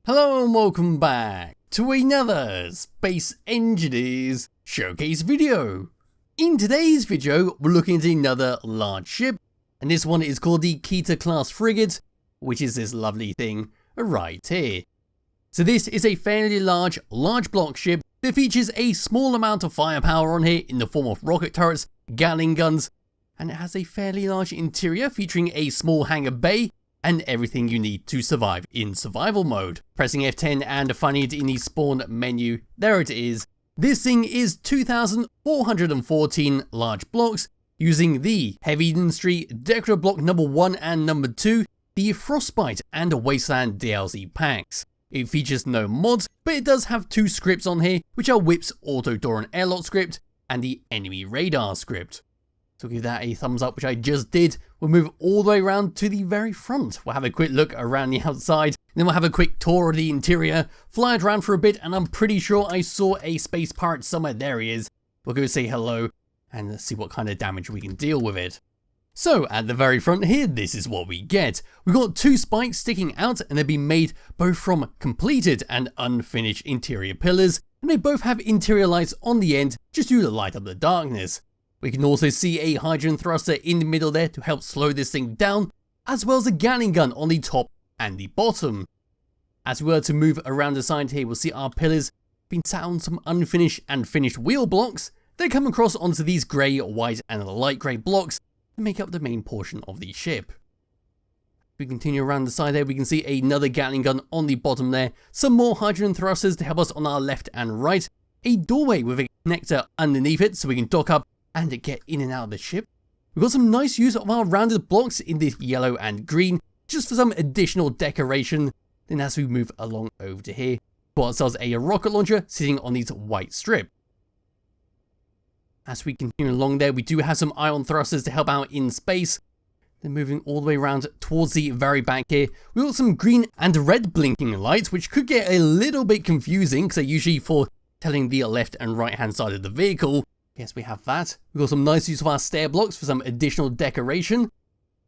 Hello and welcome back to another Space Engineers showcase video. In today's video, we're looking at another large ship, and this one is called the Keter Class Frigate, which is this lovely thing right here. So this is a fairly large block ship that features a small amount of firepower on here in the form of rocket turrets, Gatling guns, and it has a fairly large interior featuring a small hangar bay and everything you need to survive in survival mode. Pressing F10 and finding it in the spawn menu, there it is. This thing is 2,414 large blocks using the Heavy Industry Decorative Block number 1 and number 2, the Frostbite and Wasteland DLC packs. It features no mods, but it does have two scripts on here, which are Whip's Auto Door and Airlock script and the Enemy Radar script. So give that a thumbs up, which I just did. We'll move all the way around to the very front. We'll have a quick look around the outside, then we'll have a quick tour of the interior, fly it around for a bit, and I'm pretty sure I saw a space pirate somewhere. There he is. We'll go say hello and see what kind of damage we can deal with it. So at the very front here, this is what we get. We've got two spikes sticking out, and they've been made both from completed and unfinished interior pillars, and they both have interior lights on the end just to light up the darkness. We can also see a hydrogen thruster in the middle there to help slow this thing down, as well as a Gatling gun on the top and the bottom. As we were to move around the side here, we'll see our pillars being sat on some unfinished and finished wheel blocks. They come across onto these grey, white and light grey blocks to make up the main portion of the ship. We continue around the side there, we can see another Gatling gun on the bottom there, some more hydrogen thrusters to help us on our left and right, a doorway with a connector underneath it so we can dock up and get in and out of the ship. We've got some nice use of our rounded blocks in this yellow and green, just for some additional decoration. Then as we move along over to here, we've got ourselves a rocket launcher sitting on this white strip. As we continue along there, we do have some ion thrusters to help out in space. Then moving all the way around towards the very back here, we've got some green and red blinking lights, which could get a little bit confusing because they're usually for telling the left and right hand side of the vehicle. Yes, we have that. We've got some nice use of our stair blocks for some additional decoration.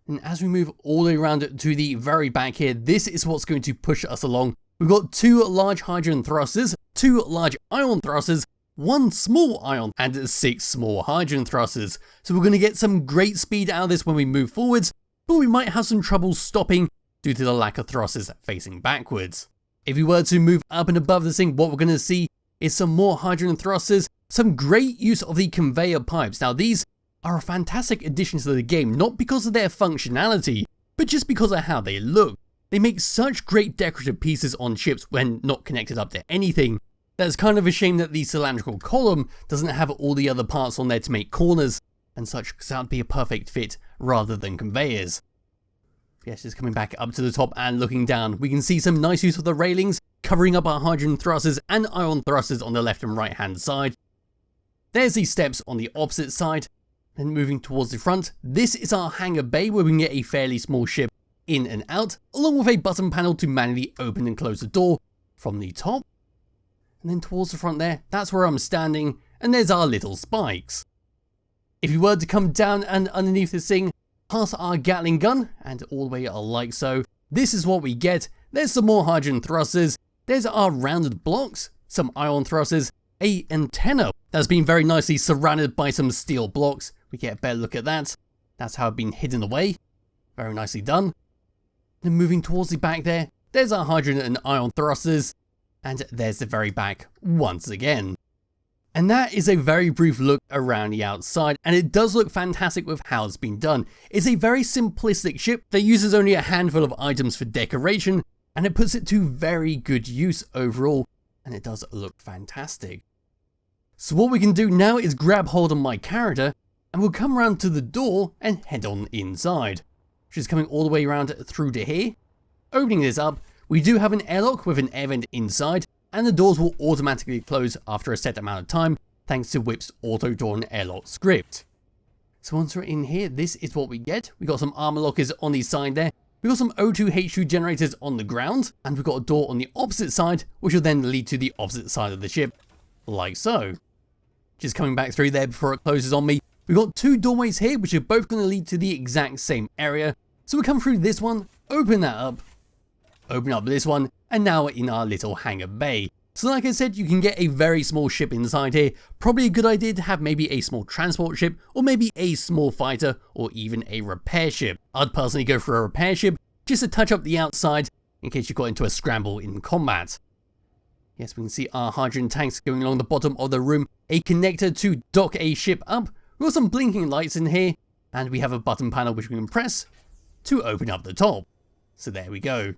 And as we move all the way around to the very back here, this is what's going to push us along. We've got two large hydrogen thrusters, two large ion thrusters, one small ion, and 6 small hydrogen thrusters. So we're going to get some great speed out of this when we move forwards, but we might have some trouble stopping due to the lack of thrusters facing backwards. If we were to move up and above this thing, what we're going to see is some more hydrogen thrusters, some great use of the conveyor pipes. Now these are a fantastic addition to the game, not because of their functionality, but just because of how they look. They make such great decorative pieces on ships when not connected up to anything. That's kind of a shame that the cylindrical column doesn't have all the other parts on there to make corners and such, because that would be a perfect fit rather than conveyors. Yes, just coming back up to the top and looking down, we can see some nice use of the railings, covering up our hydrogen thrusters and ion thrusters on the left and right hand side. There's the steps on the opposite side. Then moving towards the front, this is our hangar bay where we can get a fairly small ship in and out, along with a button panel to manually open and close the door from the top. And then towards the front there, that's where I'm standing, and there's our little spikes. If you were to come down and underneath this thing, past our Gatling gun, and all the way like so, this is what we get. There's some more hydrogen thrusters, there's our rounded blocks, some ion thrusters, a antenna that's been very nicely surrounded by some steel blocks. We get a better look at that. That's how it's been hidden away. Very nicely done. Then moving towards the back there, there's our hydrogen and ion thrusters, and there's the very back once again. And that is a very brief look around the outside, and it does look fantastic with how it's been done. It's a very simplistic ship that uses only a handful of items for decoration, and it puts it to very good use overall, and it does look fantastic. So what we can do now is grab hold of my character, and we'll come around to the door and head on inside. Just coming all the way around through to here. Opening this up, we do have an airlock with an air vent inside, and the doors will automatically close after a set amount of time, thanks to Whip's Auto Door and Airlock script. So once we're in here, this is what we get. We got some armor lockers on the side there. We've got some O2 H2 generators on the ground, and we've got a door on the opposite side, which will then lead to the opposite side of the ship, like so. Just coming back through there before it closes on me, we've got two doorways here, which are both going to lead to the exact same area. So we come through this one, open that up, Open up this one, and now we're in our little hangar bay. So like I said, you can get a very small ship inside here. Probably a good idea to have maybe a small transport ship, or maybe a small fighter, or even a repair ship. I'd personally go for a repair ship, just to touch up the outside, in case you got into a scramble in combat. Yes, we can see our hydrogen tanks going along the bottom of the room, a connector to dock a ship up. We've got some blinking lights in here, and we have a button panel which we can press to open up the top. So there we go.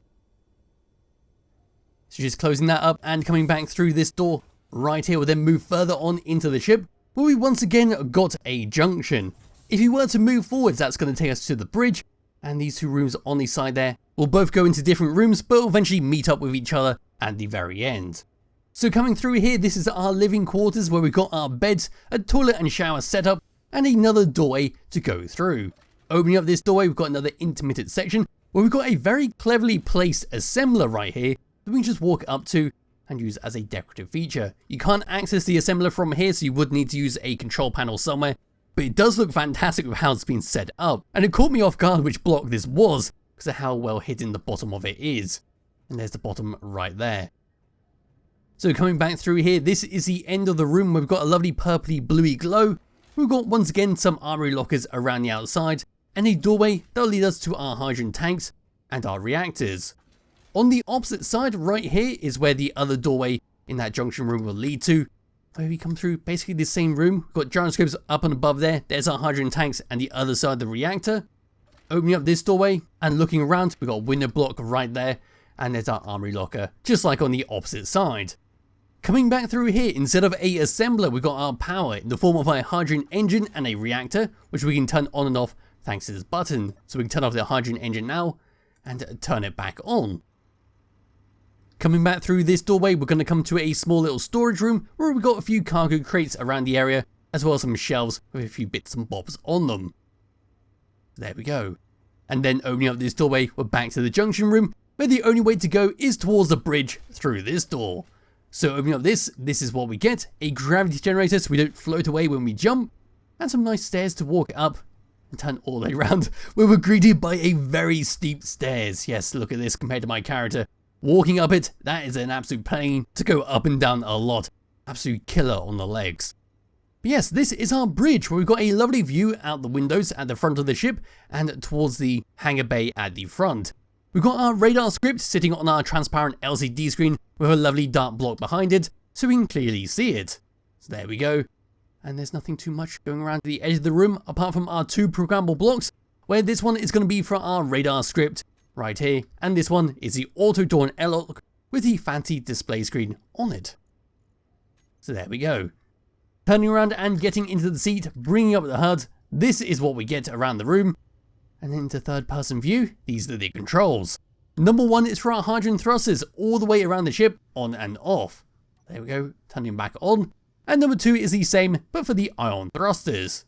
So just closing that up and coming back through this door right here, we'll then move further on into the ship, where we once again got a junction. If you were to move forwards, that's going to take us to the bridge, and these two rooms on the side there will both go into different rooms, but will eventually meet up with each other at the very end. So coming through here, this is our living quarters, where we've got our beds, a toilet and shower setup, and another doorway to go through. Opening up this doorway, we've got another intermittent section, where we've got a very cleverly placed assembler right here, that we can just walk up to and use as a decorative feature. You can't access the assembler from here, so you would need to use a control panel somewhere, but it does look fantastic with how it's been set up, and it caught me off guard which block this was, because of how well hidden the bottom of it is. And there's the bottom right there. So coming back through here, this is the end of the room where we've got a lovely purpley bluey glow. We've got once again some armory lockers around the outside, and a doorway that will lead us to our hydrogen tanks and our reactors. On the opposite side right here is where the other doorway in that junction room will lead to, where we come through basically the same room. We've got gyroscopes up and above there, there's our hydrogen tanks and the other side of the reactor. Opening up this doorway and looking around, we've got a window block right there, and there's our armory locker, just like on the opposite side. Coming back through here, instead of a assembler, we've got our power in the form of a hydrogen engine and a reactor, which we can turn on and off thanks to this button. So we can turn off the hydrogen engine now and turn it back on. Coming back through this doorway, we're going to come to a small little storage room where we've got a few cargo crates around the area, as well as some shelves with a few bits and bobs on them. There we go. And then opening up this doorway, we're back to the junction room, where the only way to go is towards the bridge through this door. So opening up this is what we get, a gravity generator so we don't float away when we jump, and some nice stairs to walk up and turn all the way around, where we're greeted by a very steep stairs. Yes, look at this compared to my character. Walking up it, that is an absolute pain to go up and down a lot. Absolute killer on the legs. But yes, this is our bridge where we've got a lovely view out the windows at the front of the ship and towards the hangar bay at the front. We've got our radar script sitting on our transparent LCD screen with a lovely dark block behind it so we can clearly see it. So there we go. And there's nothing too much going around to the edge of the room apart from our two programmable blocks, where this one is going to be for our radar script right here, and this one is the auto door and airlock with the fancy display screen on it. So there we go. Turning around and getting into the seat, bringing up the HUD, this is what we get around the room. And then into third person view, these are the controls. Number one is for our hydrogen thrusters all the way around the ship, on and off. There we go, turning back on. And number two is the same, but for the ion thrusters.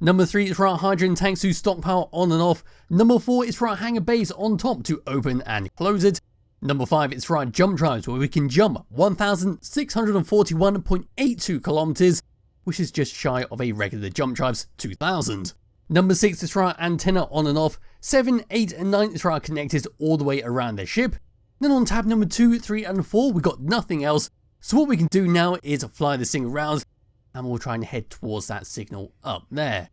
Number 3 is for our hydrogen tanks to stockpile on and off. Number 4 is for our hangar bays on top to open and close it. Number 5 is for our jump drives where we can jump 1,641.82 kilometers, which is just shy of a regular jump drive's 2,000. Number 6 is for our antenna on and off. 7, 8 and 9 is for our connectors all the way around the ship. Then on tab number 2, 3 and 4 we've got nothing else. So what we can do now is fly this thing around, and we'll try and head towards that signal up there.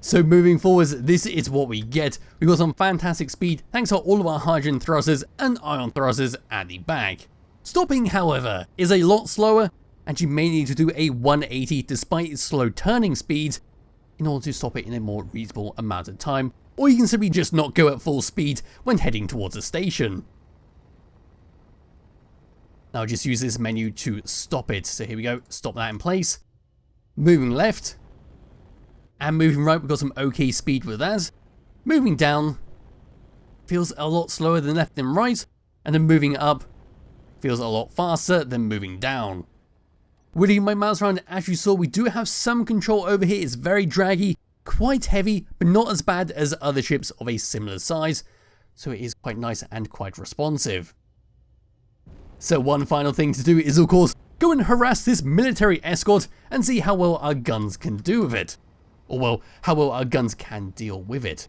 So moving forwards, this is what we get. We've got some fantastic speed thanks to all of our hydrogen thrusters and ion thrusters at the back. Stopping, however, is a lot slower, and you may need to do a 180 despite its slow turning speed in order to stop it in a more reasonable amount of time, or you can simply just not go at full speed when heading towards a station. Now just use this menu to stop it. So here we go, stop that in place. Moving left. And moving right, we've got some okay speed with that. Moving down. Feels a lot slower than left and right. And then moving up. Feels a lot faster than moving down. Wheeling my mouse around, as you saw, we do have some control over here. It's very draggy, quite heavy, but not as bad as other ships of a similar size. So it is quite nice and quite responsive. So one final thing to do is, of course, go and harass this military escort and see how well our guns can do with it. Or well, how well our guns can deal with it.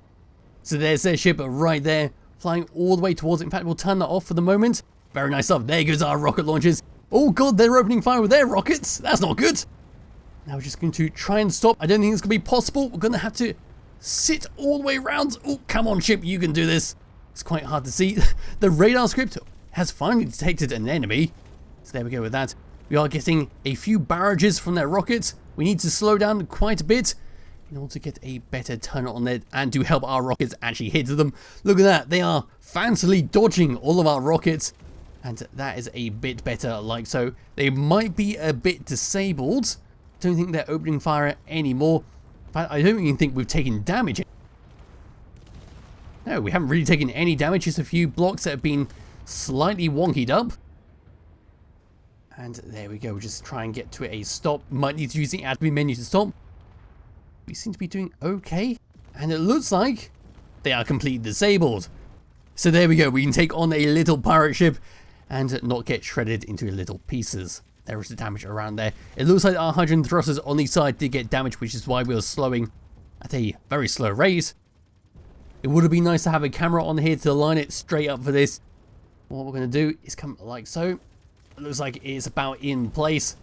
So there's their ship right there, flying all the way towards it. In fact, we'll turn that off for the moment. Very nice stuff. There goes our rocket launchers. Oh god, they're opening fire with their rockets. That's not good. Now we're just going to try and stop. I don't think it's going to be possible. We're going to have to sit all the way around. Oh, come on, ship. You can do this. It's quite hard to see. The radar script has finally detected an enemy. So there we go with that. We are getting a few barrages from their rockets. We need to slow down quite a bit in order to get a better turn on there and to help our rockets actually hit them. Look at that. They are fancily dodging all of our rockets. And that is a bit better like so. They might be a bit disabled. Don't think they're opening fire anymore. In fact, I don't even think we've taken damage. No, we haven't really taken any damage. Just a few blocks that have been slightly wonkied up. And there we go. We'll just try and get to a stop. Might need to use the admin menu to stop. We seem to be doing okay. And it looks like they are completely disabled. So there we go. We can take on a little pirate ship and not get shredded into little pieces. There is the damage around there. It looks like our hydrogen thrusters on the side did get damaged, which is why we were slowing at a very slow rate. It would have been nice to have a camera on here to line it straight up for this. What we're going to do is come like so. It looks like it's about in place.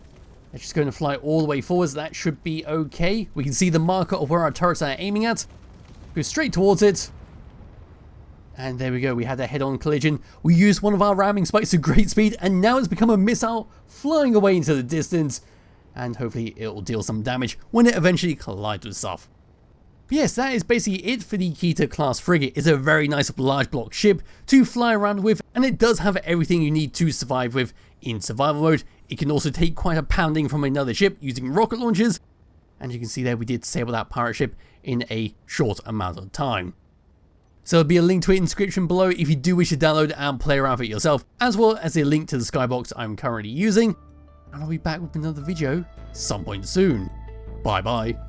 They're just going to fly all the way forwards. That should be okay. We can see the marker of where our turrets are aiming at. Go straight towards it. And there we go, we had a head-on collision. We used one of our ramming spikes to great speed, and now it's become a missile flying away into the distance. And hopefully it will deal some damage when it eventually collides with stuff. But yes, that is basically it for the Keter Class Frigate. It's a very nice large block ship to fly around with, and it does have everything you need to survive with in survival mode. It can also take quite a pounding from another ship using rocket launchers. And you can see there we did disable that pirate ship in a short amount of time. So there'll be a link to it in the description below if you do wish to download and play around with it yourself, as well as a link to the Skybox I'm currently using. And I'll be back with another video some point soon. Bye bye.